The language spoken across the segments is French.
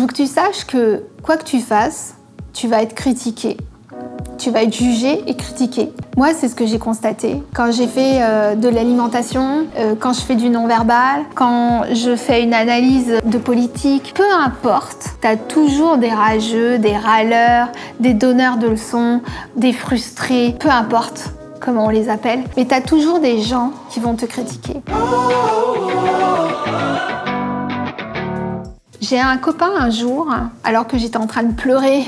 Je veux que tu saches que quoi que tu fasses, tu vas être critiqué. Tu vas être jugé et critiqué. Moi, c'est ce que j'ai constaté. Quand j'ai fait de l'alimentation, quand je fais du non-verbal, quand je fais une analyse de politique, peu importe, t'as toujours des rageux, des râleurs, des donneurs de leçons, des frustrés, peu importe comment on les appelle, mais t'as toujours des gens qui vont te critiquer. J'ai un copain un jour, alors que j'étais en train de pleurer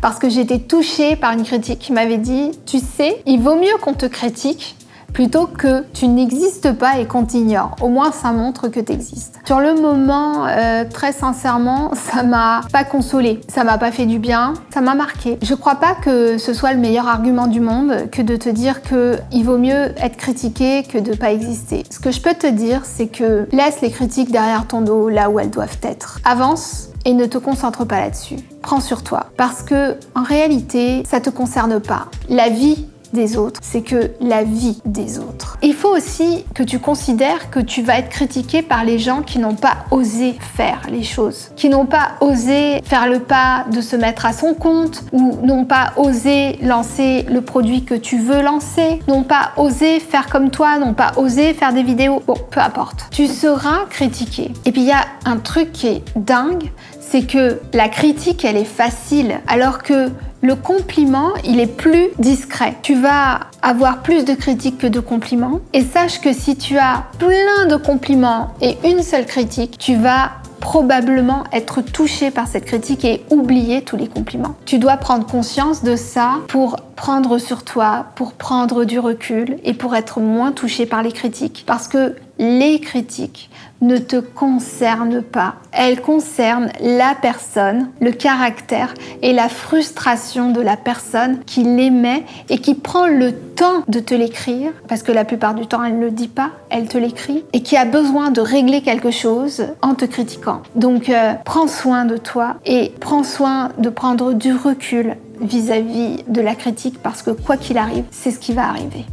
parce que j'étais touchée par une critique, qui m'avait dit « Tu sais, il vaut mieux qu'on te critique plutôt que tu n'existes pas et qu'on t'ignore. Au moins, ça montre que tu existes. » Sur le moment, très sincèrement, ça m'a pas consolée. Ça m'a pas fait du bien, ça m'a marqué. Je crois pas que ce soit le meilleur argument du monde que de te dire qu'il vaut mieux être critiqué que de pas exister. Ce que je peux te dire, c'est que laisse les critiques derrière ton dos, là où elles doivent être. Avance et ne te concentre pas là-dessus. Prends sur toi. Parce que, en réalité, ça te concerne pas. La vie des autres, c'est que la vie des autres. Il faut aussi que tu considères que tu vas être critiqué par les gens qui n'ont pas osé faire les choses, qui n'ont pas osé faire le pas de se mettre à son compte, ou n'ont pas osé lancer le produit que tu veux lancer, n'ont pas osé faire comme toi, n'ont pas osé faire des vidéos. Bon, peu importe. Tu seras critiqué. Et puis il y a un truc qui est dingue, c'est que la critique, elle est facile, alors que le compliment, il est plus discret. Tu vas avoir plus de critiques que de compliments. Et sache que si tu as plein de compliments et une seule critique, tu vas probablement être touché par cette critique et oublier tous les compliments. Tu dois prendre conscience de ça pour prendre sur toi, pour prendre du recul et pour être moins touché par les critiques. Parce que les critiques ne te concernent pas. Elles concernent la personne, le caractère et la frustration de la personne qui l'émet et qui prend le temps de te l'écrire, parce que la plupart du temps, elle ne le dit pas, elle te l'écrit, et qui a besoin de régler quelque chose en te critiquant. Donc, prends soin de toi et prends soin de prendre du recul vis-à-vis de la critique, parce que quoi qu'il arrive, c'est ce qui va arriver.